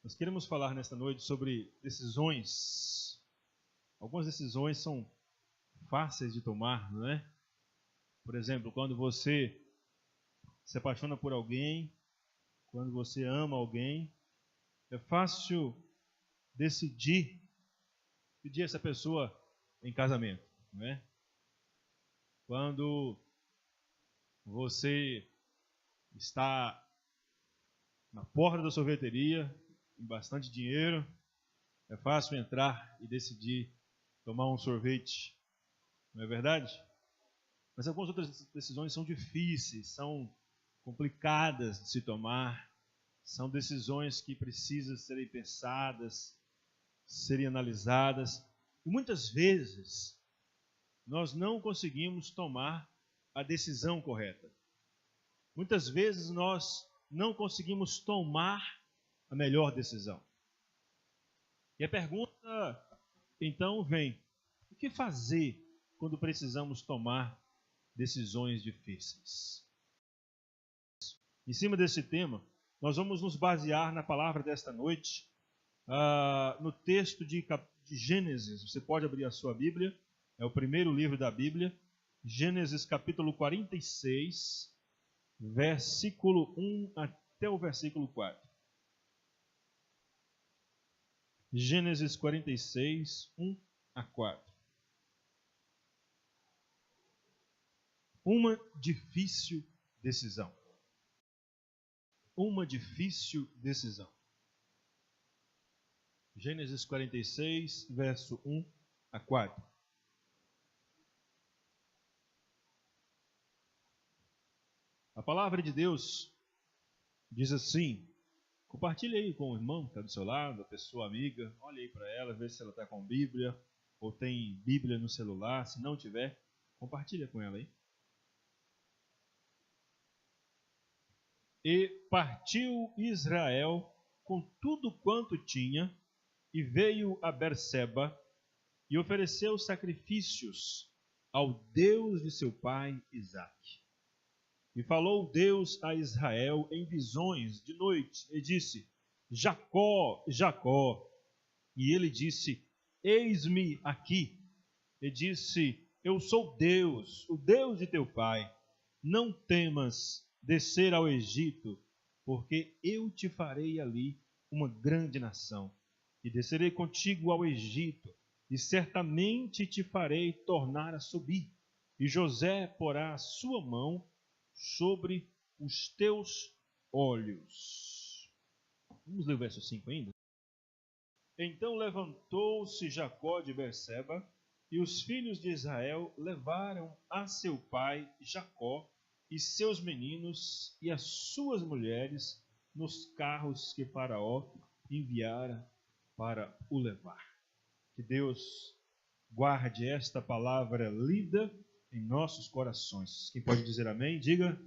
Nós queremos falar nesta noite sobre decisões. Algumas decisões são fáceis de tomar, não é? Por exemplo, quando você se apaixona por alguém, quando você ama alguém, é fácil decidir pedir essa pessoa em casamento, não é? Quando você está na porta da sorveteria, com bastante dinheiro, é fácil entrar e decidir tomar um sorvete, não é verdade? Mas algumas outras decisões são difíceis, são complicadas de se tomar, são decisões que precisam serem pensadas, serem analisadas. E muitas vezes nós não conseguimos tomar a decisão correta. Muitas vezes nós não conseguimos tomar a melhor decisão. E a pergunta então vem: o que fazer quando precisamos tomar decisões difíceis? Em cima desse tema, nós vamos nos basear na palavra desta noite, no texto de Gênesis. Você pode abrir a sua Bíblia, é o primeiro livro da Bíblia, Gênesis capítulo 46, versículo 1 até o versículo 4. Gênesis 46, 1 a 4. Uma difícil decisão. Uma difícil decisão. Gênesis 46, verso 1 a 4. A palavra de Deus diz assim: compartilhe aí com o irmão que está do seu lado, a pessoa amiga, olhe aí para ela, vê se ela está com Bíblia, ou tem Bíblia no celular. Se não tiver, compartilha com ela aí. E partiu Israel com tudo quanto tinha, e veio a Berseba, e ofereceu sacrifícios ao Deus de seu pai Isaque. E falou Deus a Israel em visões de noite, e disse: Jacó, Jacó. E ele disse: eis-me aqui. E disse: eu sou Deus, o Deus de teu pai. Não temas descer ao Egito, porque eu te farei ali uma grande nação. E descerei contigo ao Egito, e certamente te farei tornar a subir. E José porá a sua mão sobre os teus olhos. Vamos ler o verso 5 ainda? Então levantou-se Jacó de Berseba, e os filhos de Israel levaram a seu pai Jacó e seus meninos e as suas mulheres nos carros que Faraó enviara para o levar. Que Deus guarde esta palavra lida em nossos corações. Quem pode dizer amém? Diga.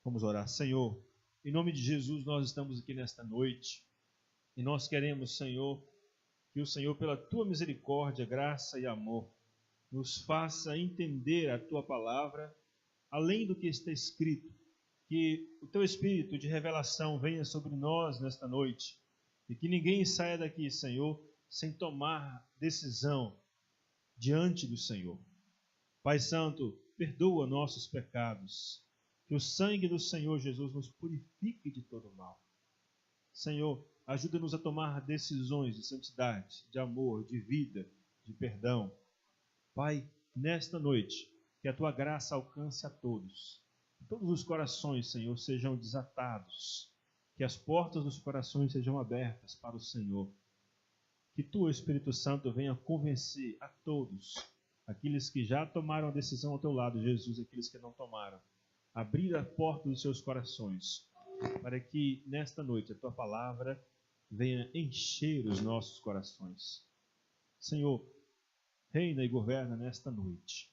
Vamos orar. Senhor, em nome de Jesus, nós estamos aqui nesta noite e nós queremos, Senhor, que o Senhor, pela tua misericórdia, graça e amor, nos faça entender a tua palavra além do que está escrito. Que o teu espírito de revelação venha sobre nós nesta noite e que ninguém saia daqui, Senhor, sem tomar decisão diante do Senhor. Pai Santo, perdoa nossos pecados, que o sangue do Senhor Jesus nos purifique de todo mal. Senhor, ajuda-nos a tomar decisões de santidade, de amor, de vida, de perdão. Pai, nesta noite, que a tua graça alcance a todos. Que todos os corações, Senhor, sejam desatados. Que as portas dos corações sejam abertas para o Senhor. Que tu, Espírito Santo, venha convencer a todos, aqueles que já tomaram a decisão ao teu lado, Jesus, aqueles que não tomaram, abrir a porta dos seus corações, para que nesta noite a tua palavra venha encher os nossos corações. Senhor, reina e governa nesta noite,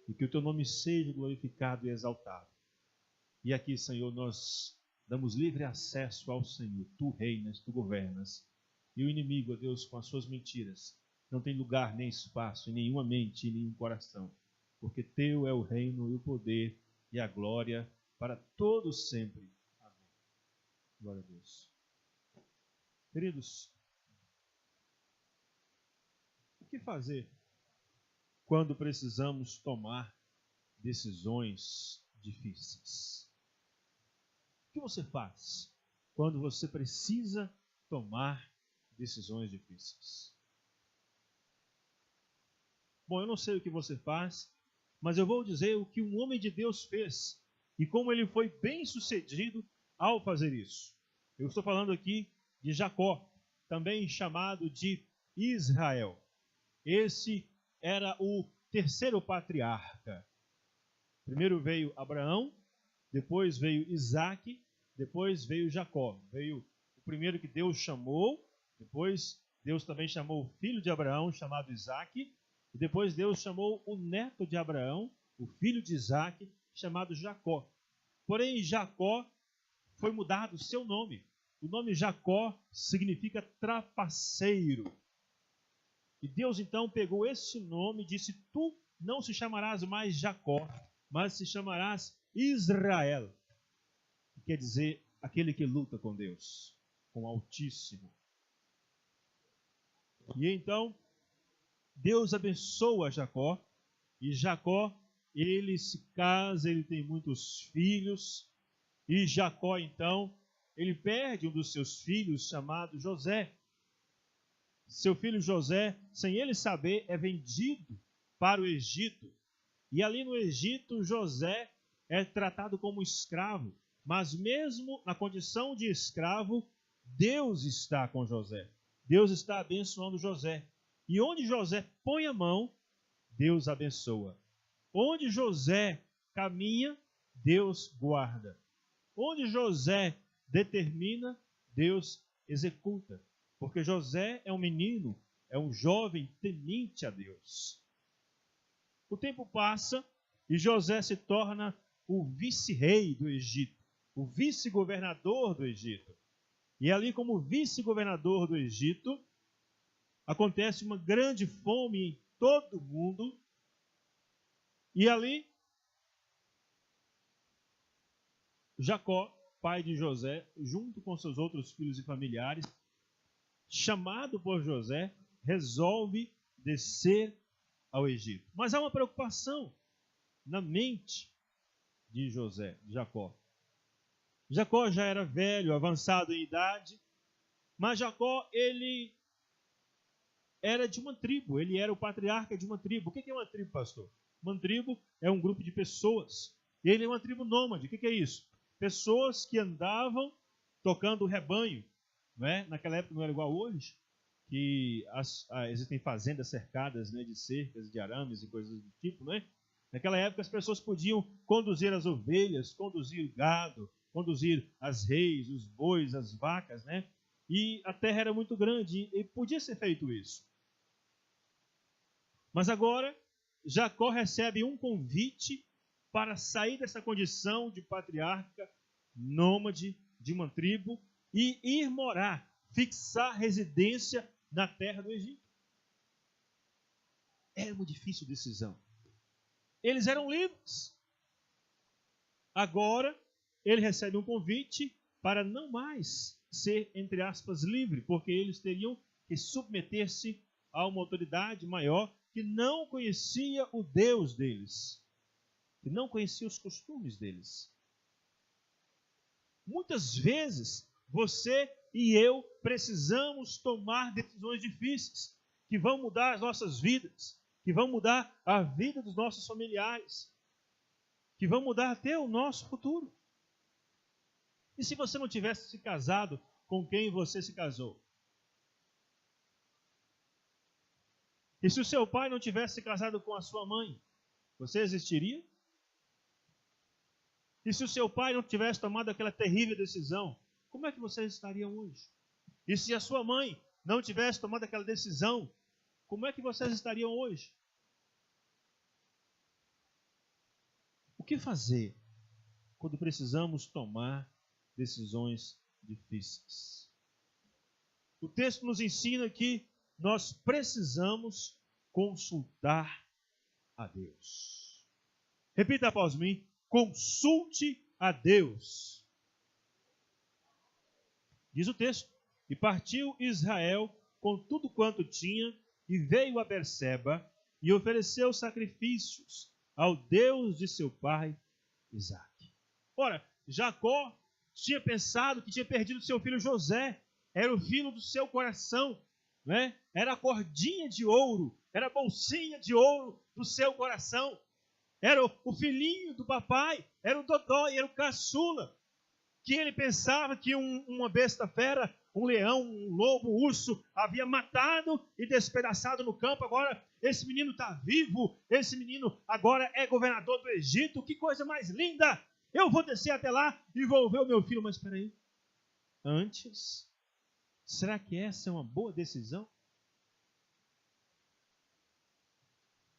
e que o teu nome seja glorificado e exaltado. E aqui, Senhor, nós damos livre acesso ao Senhor. Tu reinas, tu governas, e o inimigo, ó Deus, com as suas mentiras, não tem lugar nem espaço em nenhuma mente e nenhum coração, porque teu é o reino e o poder e a glória para todos sempre. Amém. Glória a Deus. Queridos, o que fazer quando precisamos tomar decisões difíceis? O que você faz quando você precisa tomar decisões difíceis? Bom, eu não sei o que você faz, mas eu vou dizer o que um homem de Deus fez e como ele foi bem sucedido ao fazer isso. Eu estou falando aqui de Jacó, também chamado de Israel. Esse era o terceiro patriarca. Primeiro veio Abraão, depois veio Isaque, depois veio Jacó. Veio o primeiro que Deus chamou, depois Deus também chamou o filho de Abraão, chamado Isaque, e depois Deus chamou o neto de Abraão, o filho de Isaque, chamado Jacó. Porém, Jacó foi mudado o seu nome. O nome Jacó significa trapaceiro. E Deus então pegou esse nome e disse: tu não se chamarás mais Jacó, mas se chamarás Israel. Que quer dizer aquele que luta com Deus, com o Altíssimo. E então Deus abençoa Jacó, e Jacó, ele se casa, ele tem muitos filhos, e Jacó então, ele perde um dos seus filhos chamado José. Seu filho José, sem ele saber, é vendido para o Egito. E ali no Egito, José é tratado como escravo. Mas mesmo na condição de escravo, Deus está com José. Deus está abençoando José. E onde José põe a mão, Deus abençoa. Onde José caminha, Deus guarda. Onde José determina, Deus executa. Porque José é um menino, é um jovem temente a Deus. O tempo passa e José se torna o vice-rei do Egito, o vice-governador do Egito. E ali, como vice-governador do Egito, acontece uma grande fome em todo o mundo. E ali, Jacó, pai de José, junto com seus outros filhos e familiares, chamado por José, resolve descer ao Egito. Mas há uma preocupação na mente de Jacó. Jacó já era velho, avançado em idade, mas Jacó, ele era de uma tribo, ele era o patriarca de uma tribo. O que é uma tribo, pastor? Uma tribo é um grupo de pessoas. E ele é uma tribo nômade. O que é isso? Pessoas que andavam tocando o rebanho. Não é? Naquela época não era igual hoje, que existem fazendas cercadas, né, de cercas, de arames e coisas do tipo. Né? Naquela época as pessoas podiam conduzir as ovelhas, conduzir o gado, conduzir as reis, os bois, as vacas, né? E a terra era muito grande e podia ser feito isso. Mas agora, Jacó recebe um convite para sair dessa condição de patriarca nômade de uma tribo e ir morar, fixar residência na terra do Egito. Era uma difícil decisão. Eles eram livres. Agora, ele recebe um convite para não mais ser, entre aspas, livre, porque eles teriam que submeter-se a uma autoridade maior que não conhecia o Deus deles, que não conhecia os costumes deles. Muitas vezes, você e eu precisamos tomar decisões difíceis, que vão mudar as nossas vidas, que vão mudar a vida dos nossos familiares, que vão mudar até o nosso futuro. E se você não tivesse se casado com quem você se casou? E se o seu pai não tivesse se casado com a sua mãe, você existiria? E se o seu pai não tivesse tomado aquela terrível decisão, como é que vocês estariam hoje? E se a sua mãe não tivesse tomado aquela decisão, como é que vocês estariam hoje? O que fazer quando precisamos tomar decisões difíceis? O texto nos ensina que nós precisamos consultar a Deus. Repita após mim: consulte a Deus. Diz o texto: E partiu Israel com tudo quanto tinha, e veio a Berseba, e ofereceu sacrifícios ao Deus de seu pai, Isaque. Ora, Jacó tinha pensado que tinha perdido seu filho José, era o filho do seu coração, né? Era a cordinha de ouro, era a bolsinha de ouro do seu coração, era o filhinho do papai, era o dodói, era o caçula, que ele pensava que uma besta fera, um leão, um lobo, um urso, havia matado e despedaçado no campo. Agora esse menino está vivo, esse menino agora é governador do Egito, que coisa mais linda! Eu vou descer até lá e vou ver o meu filho. Mas espera aí, antes, será que essa é uma boa decisão?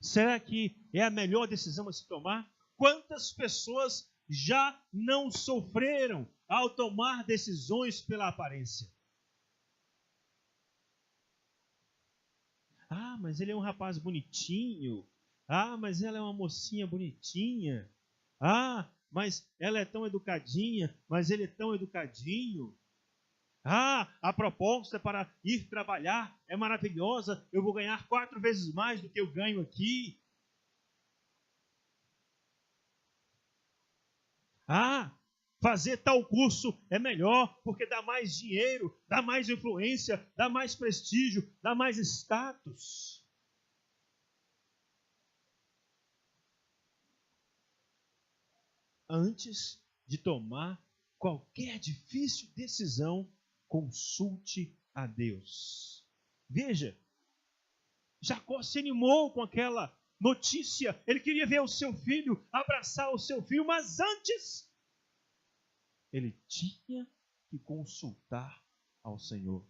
Será que é a melhor decisão a se tomar? Quantas pessoas já não sofreram ao tomar decisões pela aparência? Ah, mas ele é um rapaz bonitinho. Ah, mas ela é uma mocinha bonitinha. Ah, mas ela é tão educadinha, mas ele é tão educadinho. Ah, a proposta para ir trabalhar é maravilhosa, eu vou ganhar 4 vezes mais do que eu ganho aqui. Ah, fazer tal curso é melhor, porque dá mais dinheiro, dá mais influência, dá mais prestígio, dá mais status. Antes de tomar qualquer difícil decisão, consulte a Deus. Veja, Jacó se animou com aquela notícia, ele queria ver o seu filho, abraçar o seu filho, mas antes ele tinha que consultar ao Senhor.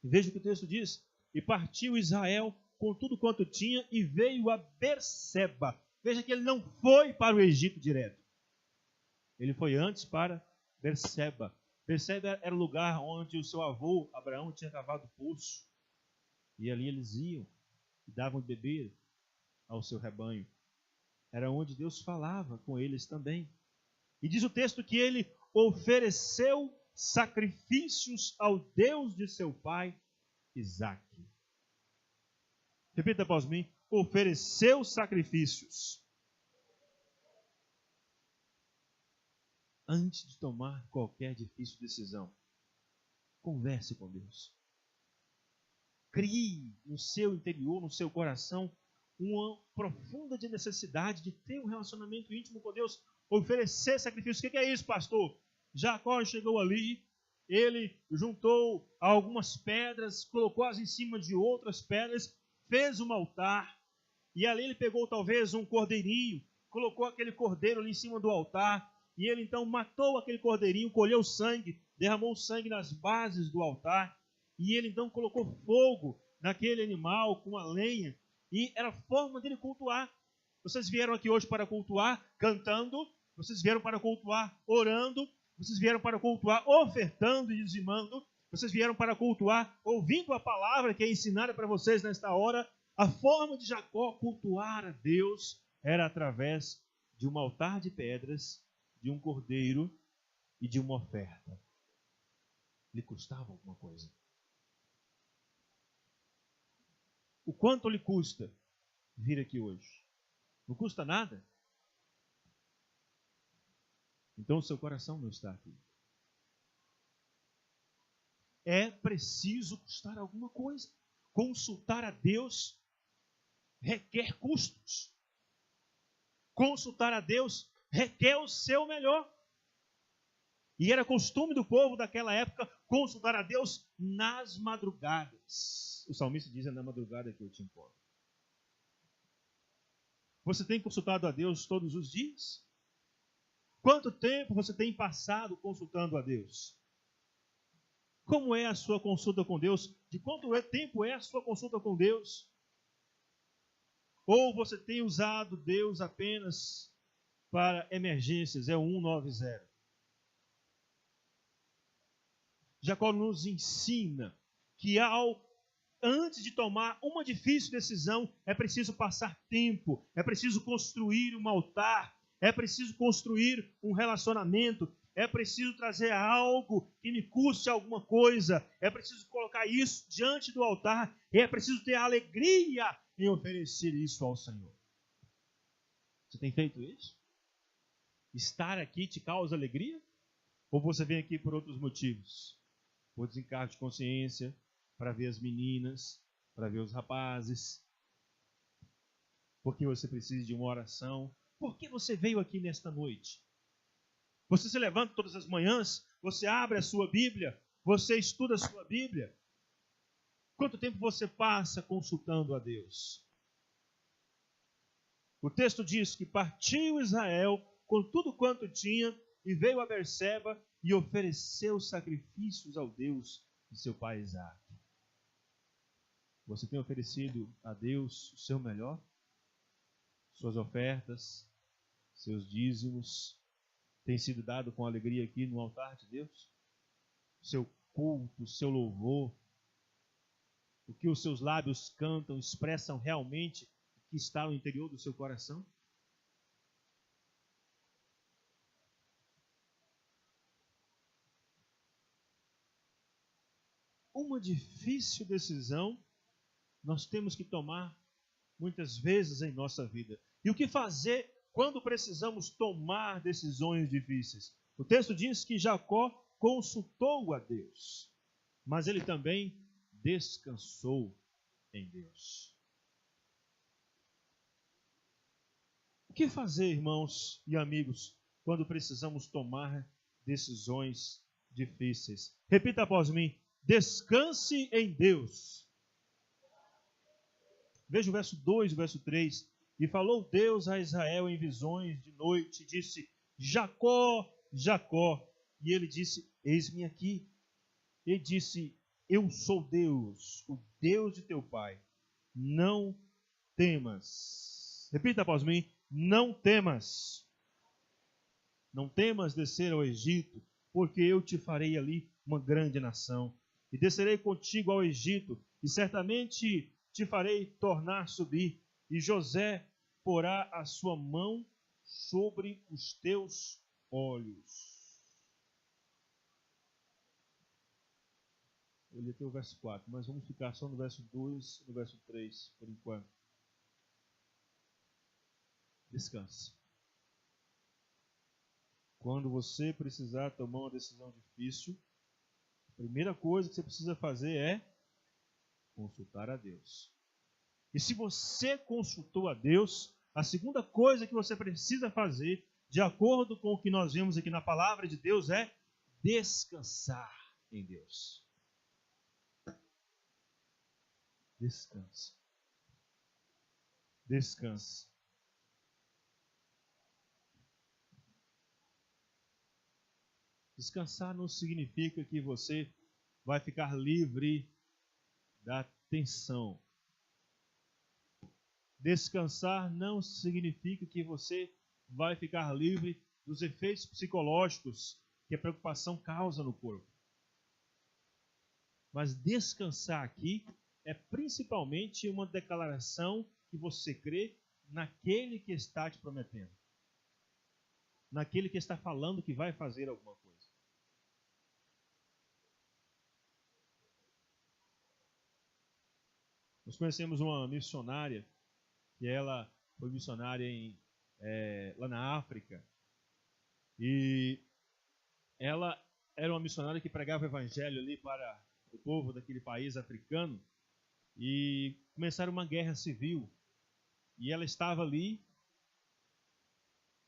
E veja o que o texto diz: e partiu Israel com tudo quanto tinha e veio a Berseba. Veja que ele não foi para o Egito direto, ele foi antes para Berseba. Berseba era o lugar onde o seu avô Abraão tinha cavado o poço, e ali eles iam e davam de beber ao seu rebanho. Era onde Deus falava com eles também. E diz o texto que ele ofereceu sacrifícios ao Deus de seu pai, Isaque. Repita após mim: ofereceu sacrifícios. Antes de tomar qualquer difícil decisão, converse com Deus. Crie no seu interior, no seu coração, uma profunda necessidade de ter um relacionamento íntimo com Deus. Oferecer sacrifício. O que é isso, pastor? Jacó chegou ali, ele juntou algumas pedras, colocou-as em cima de outras pedras, fez um altar, e ali ele pegou talvez um cordeirinho, colocou aquele cordeiro ali em cima do altar, e ele então matou aquele cordeirinho, colheu sangue, derramou sangue nas bases do altar, e ele então colocou fogo naquele animal com a lenha, e era a forma dele cultuar. Vocês vieram aqui hoje para cultuar cantando, vocês vieram para cultuar orando, vocês vieram para cultuar ofertando e dizimando, vocês vieram para cultuar ouvindo a palavra que é ensinada para vocês nesta hora. A forma de Jacó cultuar a Deus era através de um altar de pedras, de um cordeiro e de uma oferta. Lhe custava alguma coisa. O quanto lhe custa vir aqui hoje? Não custa nada? Então o seu coração não está aqui. É preciso custar alguma coisa. Consultar a Deus requer custos. Consultar a Deus requer o seu melhor. E era costume do povo daquela época consultar a Deus nas madrugadas. O salmista diz: é na madrugada que eu te encontro. Você tem consultado a Deus todos os dias? Quanto tempo você tem passado consultando a Deus? Como é a sua consulta com Deus? De quanto tempo é a sua consulta com Deus? Ou você tem usado Deus apenas para emergências? É o 190. Jacó nos ensina que antes de tomar uma difícil decisão, é preciso passar tempo, é preciso construir um altar, é preciso construir um relacionamento, é preciso trazer algo que me custe alguma coisa, é preciso colocar isso diante do altar, e é preciso ter alegria em oferecer isso ao Senhor. Você tem feito isso? Estar aqui te causa alegria? Ou você vem aqui por outros motivos? Por desencargo de consciência, para ver as meninas, para ver os rapazes, porque você precisa de uma oração. Por que você veio aqui nesta noite? Você se levanta todas as manhãs, você abre a sua Bíblia, você estuda a sua Bíblia. Quanto tempo você passa consultando a Deus? O texto diz que partiu Israel com tudo quanto tinha e veio a Berseba e ofereceu sacrifícios ao Deus de seu pai Isaque. Você tem oferecido a Deus o seu melhor? Suas ofertas, seus dízimos, tem sido dado com alegria aqui no altar de Deus? Seu culto, seu louvor, o que os seus lábios cantam, expressam realmente o que está no interior do seu coração? Uma difícil decisão nós temos que tomar muitas vezes em nossa vida. E o que fazer quando precisamos tomar decisões difíceis? O texto diz que Jacó consultou a Deus, mas ele também descansou em Deus. O que fazer, irmãos e amigos, quando precisamos tomar decisões difíceis? Repita após mim: descanse em Deus. Veja o verso 2 e o verso 3. E falou Deus a Israel em visões de noite, e disse: Jacó, Jacó. E ele disse: eis-me aqui. Ele disse: eu sou Deus, o Deus de teu pai. Não temas. Repita após mim: não temas. Não temas descer ao Egito, porque eu te farei ali uma grande nação. E descerei contigo ao Egito, e certamente te farei tornar subir, e José porá a sua mão sobre os teus olhos. Eu li até o verso 4, mas vamos ficar só no verso 2 e no verso 3 por enquanto. Descanse. Quando você precisar tomar uma decisão difícil, a primeira coisa que você precisa fazer é consultar a Deus. E se você consultou a Deus, a segunda coisa que você precisa fazer, de acordo com o que nós vemos aqui na palavra de Deus, é descansar em Deus. Descanse. Descanse. Descansar não significa que você vai ficar livre da tensão. Descansar não significa que você vai ficar livre dos efeitos psicológicos que a preocupação causa no corpo. Mas descansar aqui é principalmente uma declaração que você crê naquele que está te prometendo, naquele que está falando que vai fazer alguma coisa. Nós conhecemos uma missionária, que ela foi missionária lá na África, e ela era uma missionária que pregava o evangelho ali para o povo daquele país africano, e começaram uma guerra civil, e ela estava ali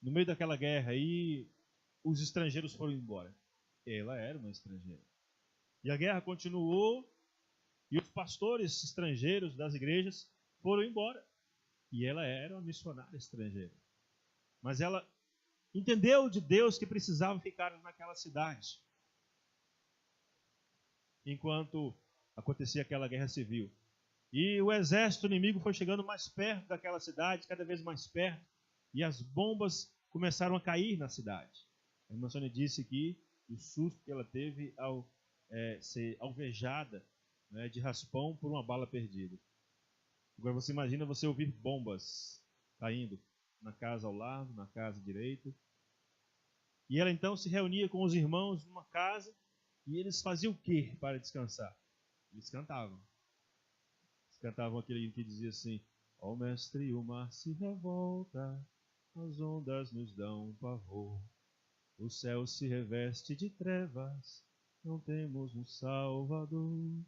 no meio daquela guerra, e os estrangeiros foram embora. Ela era uma estrangeira. E a guerra continuou, e os pastores estrangeiros das igrejas foram embora. E ela era uma missionária estrangeira. Mas ela entendeu de Deus que precisava ficar naquela cidade, enquanto acontecia aquela guerra civil. E o exército inimigo foi chegando mais perto daquela cidade, cada vez mais perto, e as bombas começaram a cair na cidade. A irmã Sônia disse que o susto que ela teve ao ser alvejada, né, de raspão por uma bala perdida. Agora você imagina você ouvir bombas caindo na casa ao lado, na casa direita. E ela então se reunia com os irmãos numa casa, e eles faziam o quê para descansar? Eles cantavam. Eles cantavam aquele que dizia assim: ó mestre, o mar se revolta, as ondas nos dão pavor, o céu se reveste de trevas, não temos um Salvador.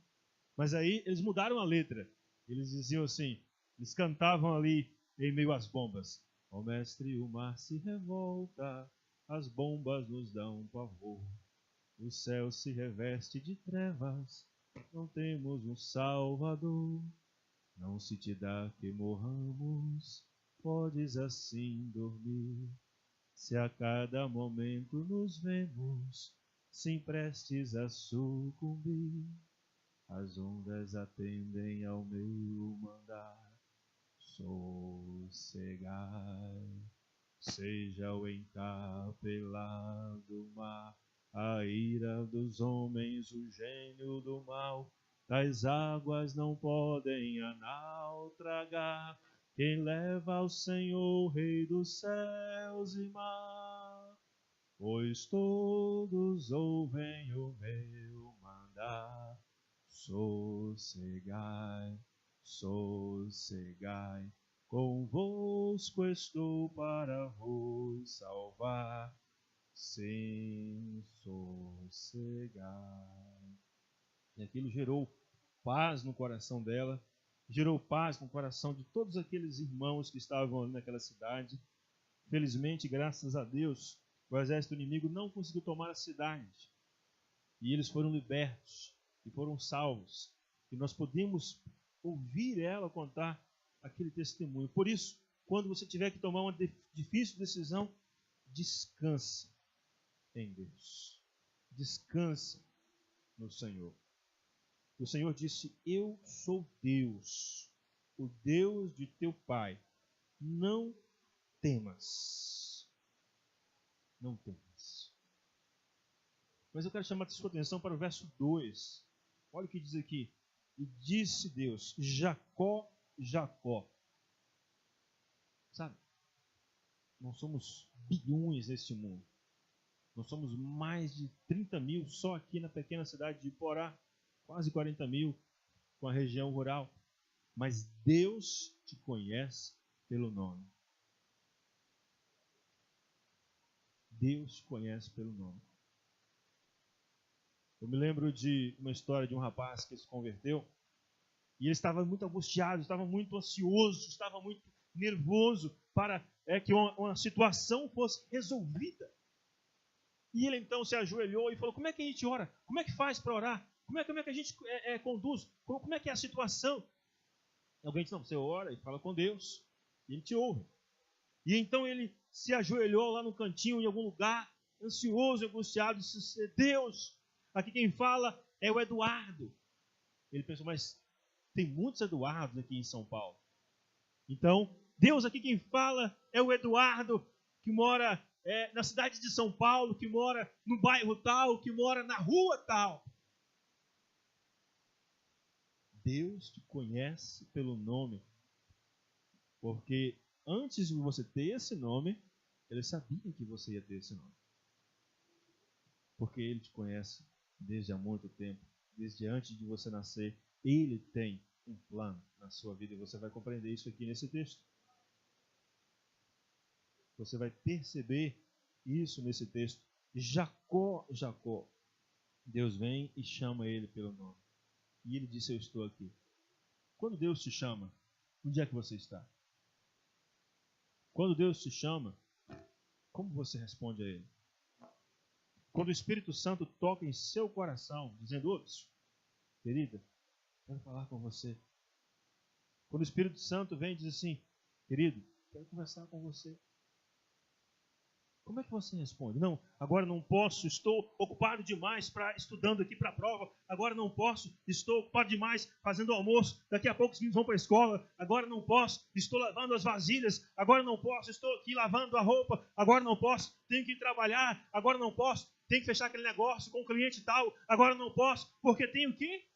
Mas aí eles mudaram a letra. Eles diziam assim, eles cantavam ali em meio às bombas: ó mestre, o mar se revolta, as bombas nos dão pavor, o céu se reveste de trevas, não temos um Salvador. Não se te dá que morramos, podes assim dormir, se a cada momento nos vemos, sem prestes a sucumbir. As ondas atendem ao meu mandar, sossegai. Seja o encapelado mar, a ira dos homens, o gênio do mal, das águas não podem a nau tragar. Quem leva ao Senhor, Rei dos céus e mar, pois todos ouvem o meu mandar. Sossegai, sossegai, convosco estou para vos salvar. Sim, sossegai. E aquilo gerou paz no coração dela, gerou paz no coração de todos aqueles irmãos que estavam ali naquela cidade. Felizmente, graças a Deus, o exército inimigo não conseguiu tomar a cidade. E eles foram libertos e foram salvos. E nós podemos ouvir ela contar aquele testemunho. Por isso, quando você tiver que tomar uma difícil decisão, descanse em Deus. Descanse no Senhor. O Senhor disse: eu sou Deus, o Deus de teu pai. Não temas. Não temas. Mas eu quero chamar a sua atenção para o verso 2. Olha o que diz aqui. E disse Deus: Jacó, Jacó. Sabe, nós somos bilhões neste mundo. Nós somos mais de 30 mil só aqui na pequena cidade de Iporá. Quase 40 mil com a região rural. Mas Deus te conhece pelo nome. Deus te conhece pelo nome. Eu me lembro de uma história de um rapaz que se converteu e ele estava muito angustiado, estava muito ansioso, estava muito nervoso para que uma situação fosse resolvida. E ele então se ajoelhou e falou: como é que a gente ora? Como é que faz para orar? Como é que a gente conduz? Como é que é a situação? E alguém disse: não, você ora e fala com Deus e Ele te ouve. E então ele se ajoelhou lá no cantinho, em algum lugar, ansioso, angustiado, e disse: Deus, aqui quem fala é o Eduardo. Ele pensou: mas tem muitos Eduardos aqui em São Paulo. Então, Deus, aqui quem fala é o Eduardo, que mora na cidade de São Paulo, que mora no bairro tal, que mora na rua tal. Deus te conhece pelo nome, porque antes de você ter esse nome, Ele sabia que você ia ter esse nome. Porque Ele te conhece desde há muito tempo, desde antes de você nascer. Ele tem um plano na sua vida e você vai compreender isso aqui nesse texto. Você vai perceber isso nesse texto. Jacó, Jacó. Deus vem e chama ele pelo nome. E ele disse: eu estou aqui. Quando Deus te chama, onde é que você está? Quando Deus te chama, como você responde a Ele? Quando o Espírito Santo toca em seu coração, dizendo: ops, querida, quero falar com você. Quando o Espírito Santo vem e diz assim: querido, quero conversar com você. Como é que você responde? Não, agora não posso, estou ocupado demais estudando aqui para a prova. Agora não posso, estou ocupado demais fazendo almoço. Daqui a pouco os meninos vão para a escola. Agora não posso, estou lavando as vasilhas. Agora não posso, estou aqui lavando a roupa. Agora não posso, tenho que ir trabalhar. Agora não posso, tenho que fechar aquele negócio com o cliente e tal. Agora não posso, porque tenho que...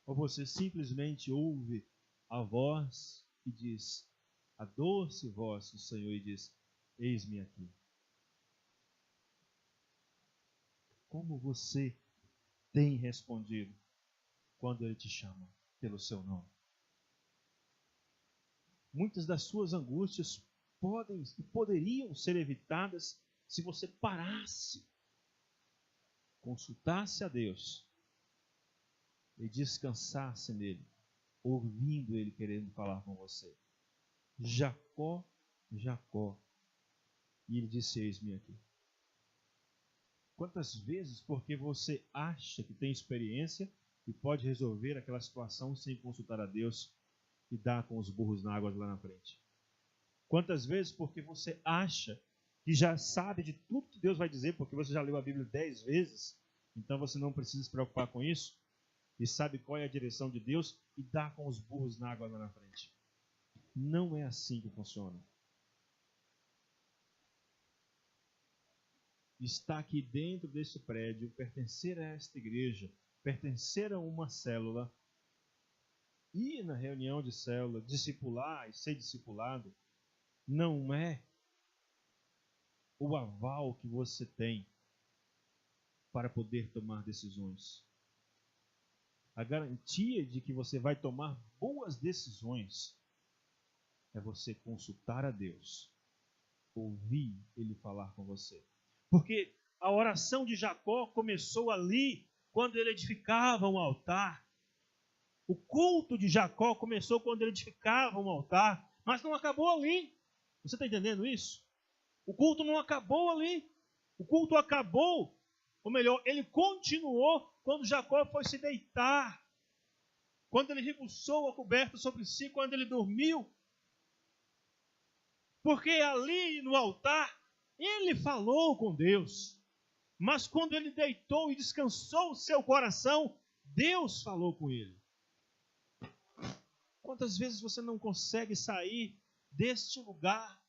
Ou você simplesmente ouve a voz que diz, a doce voz do Senhor, e diz: eis-me aqui. Como você tem respondido quando Ele te chama pelo seu nome? Muitas das suas angústias podem e poderiam ser evitadas se você parasse, consultasse a Deus e descansasse nele, ouvindo Ele querendo falar com você. Jacó, Jacó. E ele disse, eis-me aqui. Quantas vezes, porque você acha que tem experiência e pode resolver aquela situação sem consultar a Deus e dar com os burros na água lá na frente? Quantas vezes, porque você acha que já sabe de tudo que Deus vai dizer, porque você já leu a Bíblia 10 vezes, então você não precisa se preocupar com isso, e sabe qual é a direção de Deus e dá com os burros na água lá na frente? Não é assim que funciona. Estar aqui dentro desse prédio, pertencer a esta igreja, pertencer a uma célula, ir na reunião de célula, discipular e ser discipulado, não é o aval que você tem para poder tomar decisões. A garantia de que você vai tomar boas decisões é você consultar a Deus, ouvir Ele falar com você. Porque a oração de Jacó começou ali, quando ele edificava um altar. O culto de Jacó começou quando ele edificava um altar, mas não acabou ali. Você está entendendo isso? O culto não acabou ali. O culto acabou, ou melhor, ele continuou quando Jacó foi se deitar. Quando ele rebuçou a coberta sobre si, quando ele dormiu. Porque ali no altar, ele falou com Deus. Mas quando ele deitou e descansou o seu coração, Deus falou com ele. Quantas vezes você não consegue sair deste lugar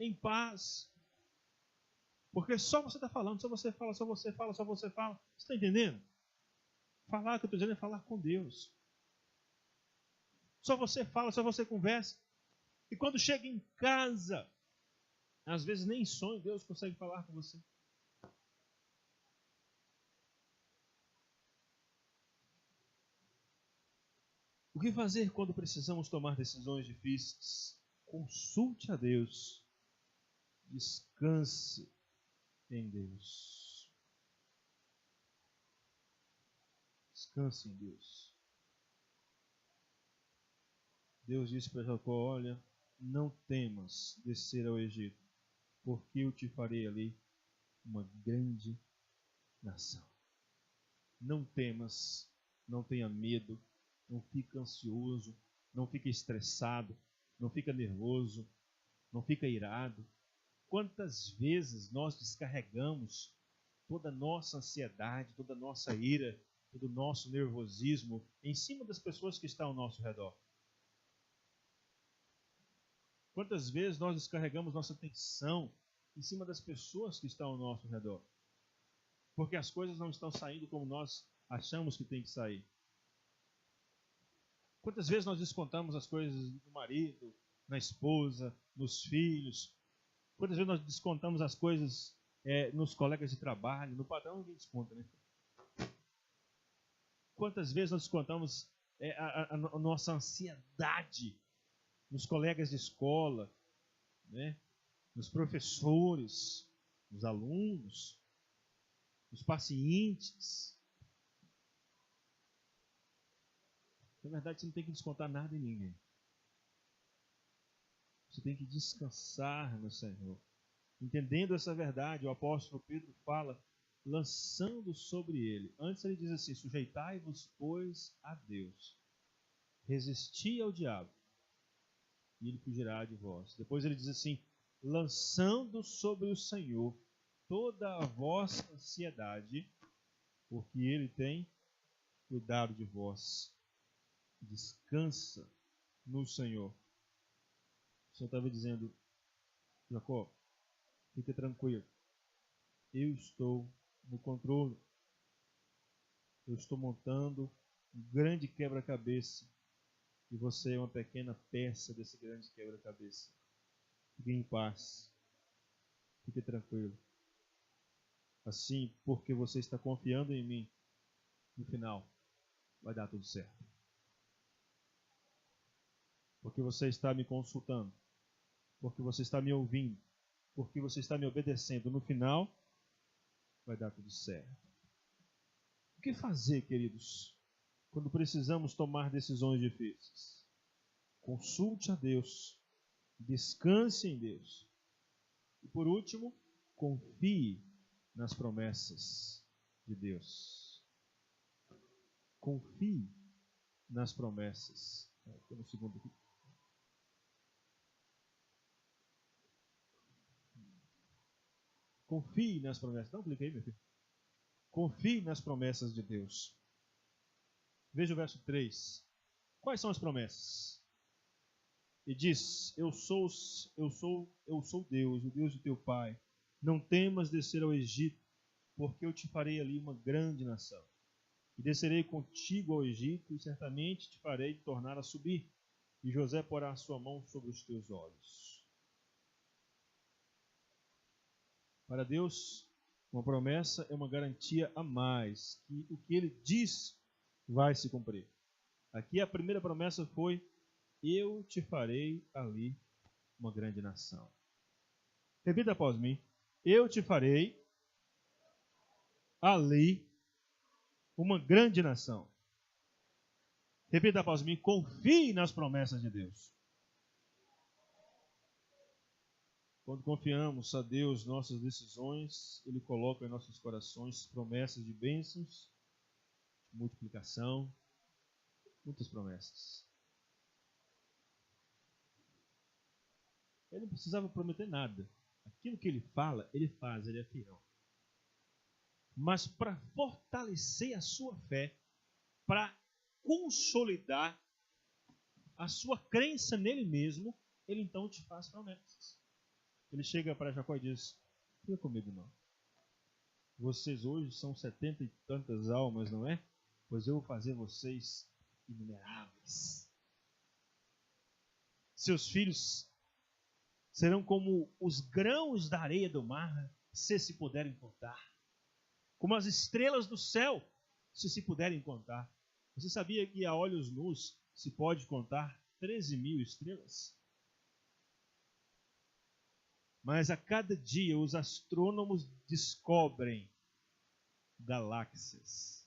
em paz? Porque só você está falando, só você fala, só você fala, só você fala. Você está entendendo? Falar, o que eu estou dizendo é falar com Deus. Só você fala, só você conversa. E quando chega em casa, às vezes nem em sonho Deus consegue falar com você. O que fazer quando precisamos tomar decisões difíceis? Consulte a Deus. Descanse em Deus. Descanse em Deus. Deus disse para Jacó, olha, não temas descer ao Egito, porque eu te farei ali uma grande nação. Não temas, não tenha medo, não fique ansioso, não fique estressado, não fica nervoso, não fica irado. Quantas vezes nós descarregamos toda a nossa ansiedade, toda a nossa ira, todo o nosso nervosismo em cima das pessoas que estão ao nosso redor? Quantas vezes nós descarregamos nossa tensão em cima das pessoas que estão ao nosso redor? Porque as coisas não estão saindo como nós achamos que tem que sair. Quantas vezes nós descontamos as coisas no marido, na esposa, nos filhos? Quantas vezes nós descontamos as coisas nos colegas de trabalho? No patrão ninguém desconta, né? Quantas vezes nós descontamos a nossa ansiedade nos colegas de escola, né? Nos professores, nos alunos, nos pacientes? Na verdade, você não tem que descontar nada em ninguém. Você tem que descansar no Senhor. Entendendo essa verdade, o apóstolo Pedro fala, lançando sobre ele. Antes ele diz assim, sujeitai-vos, pois, a Deus. Resisti ao diabo, e ele fugirá de vós. Depois ele diz assim, lançando sobre o Senhor toda a vossa ansiedade, porque ele tem cuidado de vós. Descansa no Senhor. O Senhor estava dizendo, Jacó, fica tranquilo. Eu estou no controle. Eu estou montando um grande quebra-cabeça. E você é uma pequena peça desse grande quebra-cabeça. Fique em paz. Fique tranquilo. Assim, porque você está confiando em mim, no final vai dar tudo certo. Porque você está me consultando, porque você está me ouvindo, porque você está me obedecendo, no final vai dar tudo certo. O que fazer, queridos, quando precisamos tomar decisões difíceis? Consulte a Deus, descanse em Deus. E por último, confie nas promessas de Deus. Confie nas promessas. Estou no segundo aqui. Confie nas promessas. Não cliquei, meu filho. Confie nas promessas de Deus. Veja o verso 3. Quais são as promessas? E diz: Eu sou Deus, o Deus de teu pai. Não temas descer ao Egito, porque eu te farei ali uma grande nação. E descerei contigo ao Egito, e certamente te farei tornar a subir. E José porá a sua mão sobre os teus olhos. Para Deus, uma promessa é uma garantia a mais, que o que ele diz vai se cumprir. Aqui a primeira promessa foi: eu te farei ali uma grande nação. Repita após mim: eu te farei ali uma grande nação. Repita após mim: confie nas promessas de Deus. Quando confiamos a Deus nossas decisões, Ele coloca em nossos corações promessas de bênçãos, de multiplicação, muitas promessas. Ele não precisava prometer nada. Aquilo que Ele fala, Ele faz, Ele é fiel. Mas para fortalecer a sua fé, para consolidar a sua crença nele mesmo, Ele então te faz promessas. Ele chega para Jacó e diz: não fica com medo não. Vocês hoje são 70 e tantas almas, não é? Pois eu vou fazer vocês inumeráveis. Seus filhos serão como os grãos da areia do mar, se puderem contar. Como as estrelas do céu, se puderem contar. Você sabia que a olhos nus se pode contar 13.000 estrelas? Mas a cada dia os astrônomos descobrem galáxias,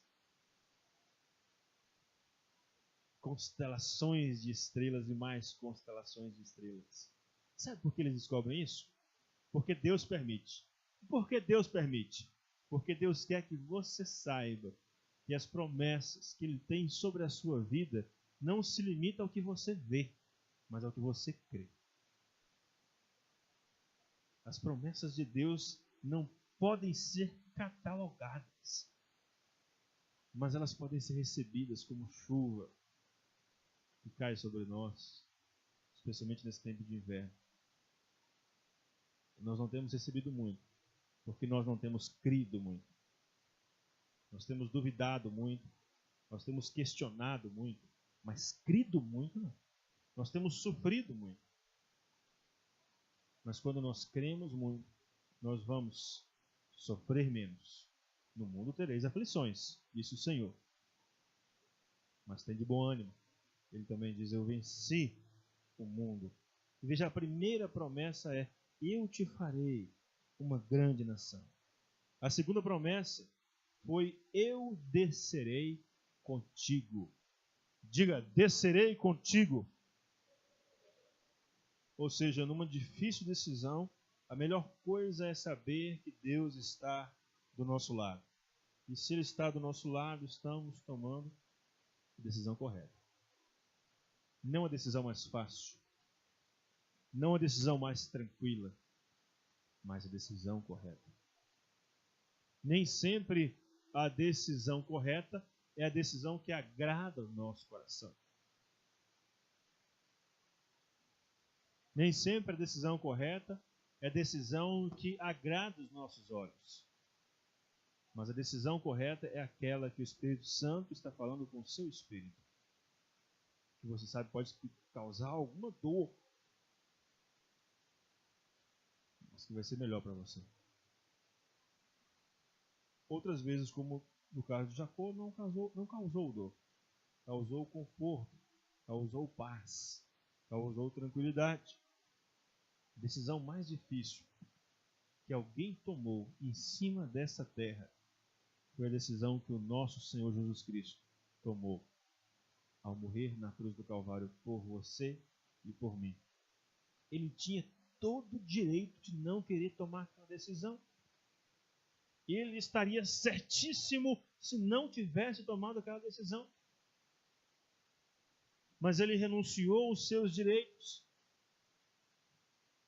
constelações de estrelas e mais constelações de estrelas. Sabe por que eles descobrem isso? Porque Deus permite. Por que Deus permite? Porque Deus quer que você saiba que as promessas que Ele tem sobre a sua vida não se limitam ao que você vê, mas ao que você crê. As promessas de Deus não podem ser catalogadas, mas elas podem ser recebidas como chuva que cai sobre nós, especialmente nesse tempo de inverno. Nós não temos recebido muito, porque nós não temos crido muito. Nós temos duvidado muito, nós temos questionado muito, mas crido muito não. Nós temos sofrido muito. Mas quando nós cremos muito, nós vamos sofrer menos. No mundo tereis aflições, disse o Senhor. Mas tem de bom ânimo. Ele também diz: eu venci o mundo. E veja, a primeira promessa é: eu te farei uma grande nação. A segunda promessa foi: eu descerei contigo. Diga: descerei contigo. Ou seja, numa difícil decisão, a melhor coisa é saber que Deus está do nosso lado. E se Ele está do nosso lado, estamos tomando a decisão correta. Não a decisão mais fácil, não a decisão mais tranquila, mas a decisão correta. Nem sempre a decisão correta é a decisão que agrada o nosso coração. Nem sempre a decisão correta é a decisão que agrada os nossos olhos. Mas a decisão correta é aquela que o Espírito Santo está falando com o seu espírito. Que você sabe pode causar alguma dor. que vai ser melhor para você. Outras vezes, como no caso de Jacó, não causou dor. Causou conforto, causou paz, causou tranquilidade. A decisão mais difícil que alguém tomou em cima dessa terra foi a decisão que o nosso Senhor Jesus Cristo tomou ao morrer na cruz do Calvário por você e por mim. Ele tinha todo o direito de não querer tomar aquela decisão. Ele estaria certíssimo se não tivesse tomado aquela decisão. Mas ele renunciou aos seus direitos.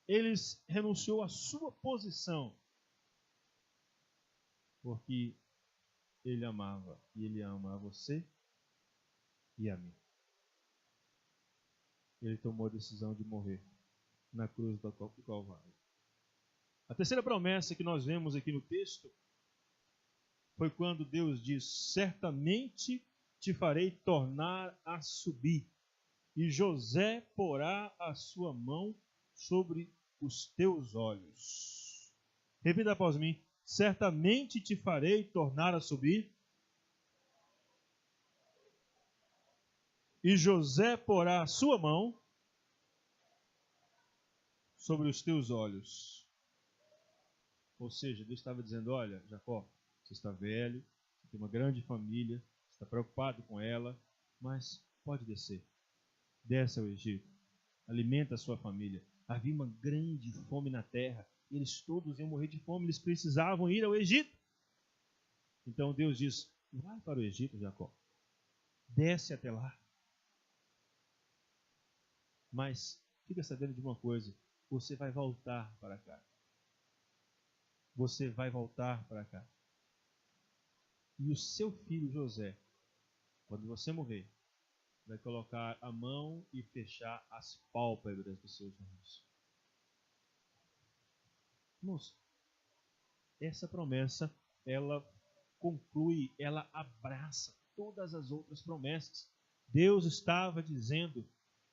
Ele renunciou à sua posição. Porque ele amava e ele ama a você e a mim. Ele tomou a decisão de morrer na cruz do Calvário. A terceira promessa que nós vemos aqui no texto foi quando Deus diz: certamente te farei tornar a subir, e José porá a sua mão sobre os teus olhos. Repita após mim: certamente te farei tornar a subir, e José porá a sua mão sobre os teus olhos. Ou seja, Deus estava dizendo: olha, Jacó, você está velho, você tem uma grande família, você está preocupado com ela, mas pode descer. Desce ao Egito, alimenta a sua família. Havia uma grande fome na terra, eles todos iam morrer de fome, eles precisavam ir ao Egito. Então Deus diz: vai para o Egito, Jacó, desce até lá. Mas fica sabendo de uma coisa: você vai voltar para cá. Você vai voltar para cá. E o seu filho José, quando você morrer, vai colocar a mão e fechar as pálpebras dos seus olhos. Irmãos, essa promessa, ela conclui, ela abraça todas as outras promessas. Deus estava dizendo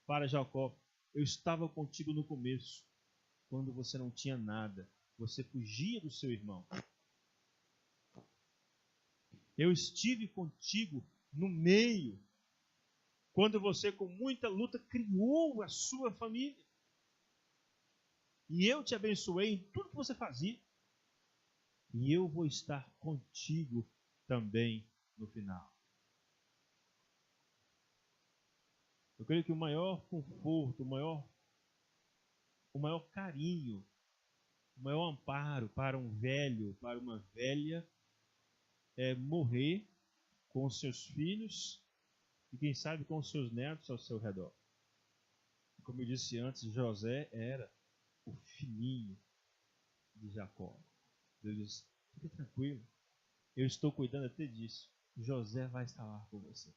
para Jacó: eu estava contigo no começo, quando você não tinha nada, você fugia do seu irmão. Eu estive contigo no meio, quando você com muita luta criou a sua família. E eu te abençoei em tudo que você fazia. E eu vou estar contigo também no final. Eu creio que o maior conforto, o maior carinho, o maior amparo para um velho, para uma velha, é morrer com os seus filhos e quem sabe com os seus netos ao seu redor. Como eu disse antes, José era o filhinho de Jacó. Deus diz: fique tranquilo, eu estou cuidando até disso. José vai estar lá com você.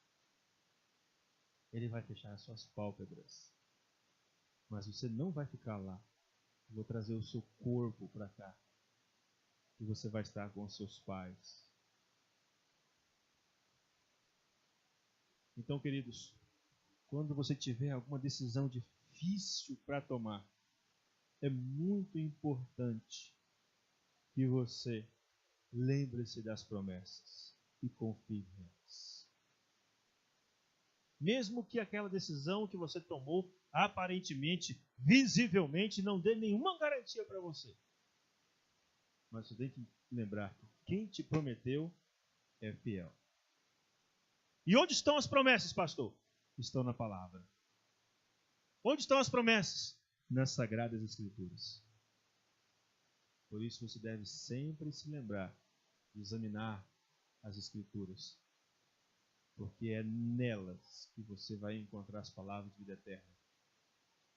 Ele vai fechar as suas pálpebras. Mas você não vai ficar lá. Eu vou trazer o seu corpo para cá. E você vai estar com os seus pais. Então, queridos, quando você tiver alguma decisão difícil para tomar, é muito importante que você lembre-se das promessas e confie nelas. Mesmo que aquela decisão que você tomou, aparentemente, visivelmente, não dê nenhuma garantia para você. Mas você tem que lembrar que quem te prometeu é fiel. E onde estão as promessas, pastor? Estão na palavra. Onde estão as promessas? Nas Sagradas Escrituras. Por isso você deve sempre se lembrar de examinar as Escrituras. Porque é nelas que você vai encontrar as palavras de vida eterna.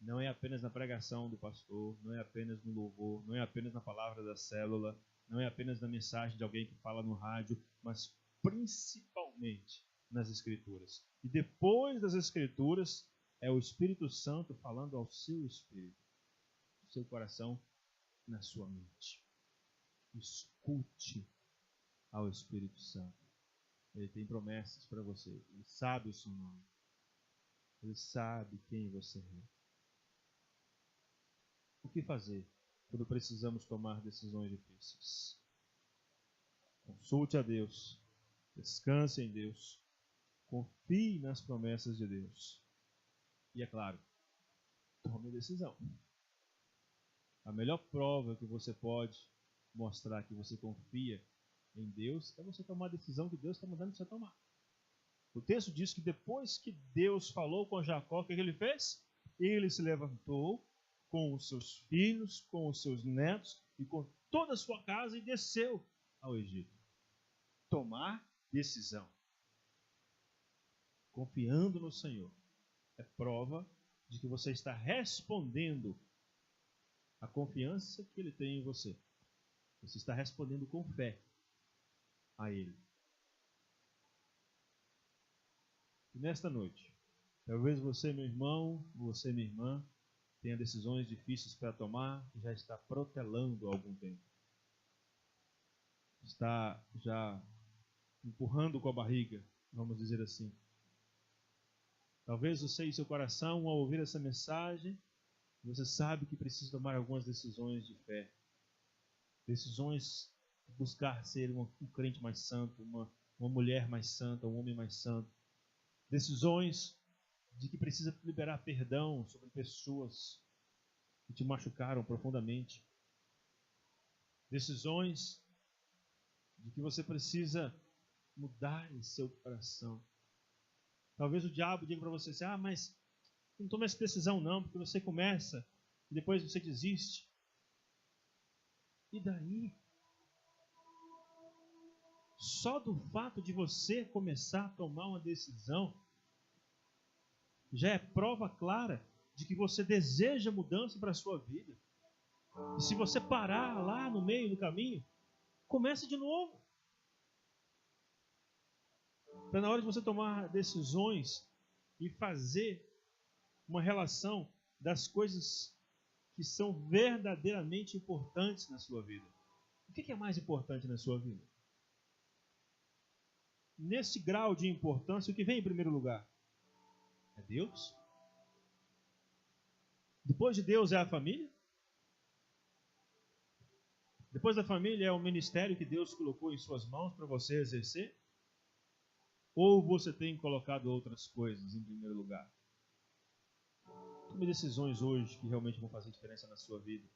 Não é apenas na pregação do pastor, não é apenas no louvor, não é apenas na palavra da célula, não é apenas na mensagem de alguém que fala no rádio, mas principalmente nas Escrituras. E depois das Escrituras, é o Espírito Santo falando ao seu espírito, no seu coração, na sua mente. Escute ao Espírito Santo. Ele tem promessas para você. Ele sabe o seu nome. Ele sabe quem você é. O que fazer quando precisamos tomar decisões difíceis. Consulte a Deus, descanse em Deus, confie nas promessas de Deus. E é claro, tome decisão. A melhor prova que você pode mostrar que você confia em Deus é você tomar a decisão que Deus está mandando você tomar. O texto diz que depois que Deus falou com Jacó, o que ele fez? Ele se levantou com os seus filhos, com os seus netos e com toda a sua casa e desceu ao Egito. Tomar decisão, confiando no Senhor, é prova de que você está respondendo à confiança que Ele tem em você. Você está respondendo com fé a Ele. E nesta noite, talvez você, meu irmão, você, minha irmã, tenha decisões difíceis para tomar e já está protelando há algum tempo. Está já empurrando com a barriga, vamos dizer assim. Talvez você e seu coração, ao ouvir essa mensagem, você sabe que precisa tomar algumas decisões de fé. Decisões de buscar ser um crente mais santo, uma mulher mais santa, um homem mais santo. Decisões de que precisa liberar perdão sobre pessoas que te machucaram profundamente. Decisões de que você precisa mudar em seu coração. Talvez o diabo diga para você assim, mas não toma essa decisão não, porque você começa e depois você desiste. E daí? Só do fato de você começar a tomar uma decisão já é prova clara de que você deseja mudança para a sua vida. E se você parar lá no meio do caminho, comece de novo. Está na hora de você tomar decisões e fazer uma relação das coisas que são verdadeiramente importantes na sua vida. O que é mais importante na sua vida? Nesse grau de importância, o que vem em primeiro lugar? É Deus? Depois de Deus é a família? Depois da família é o ministério que Deus colocou em suas mãos para você exercer? Ou você tem colocado outras coisas em primeiro lugar? Tome decisões hoje que realmente vão fazer diferença na sua vida.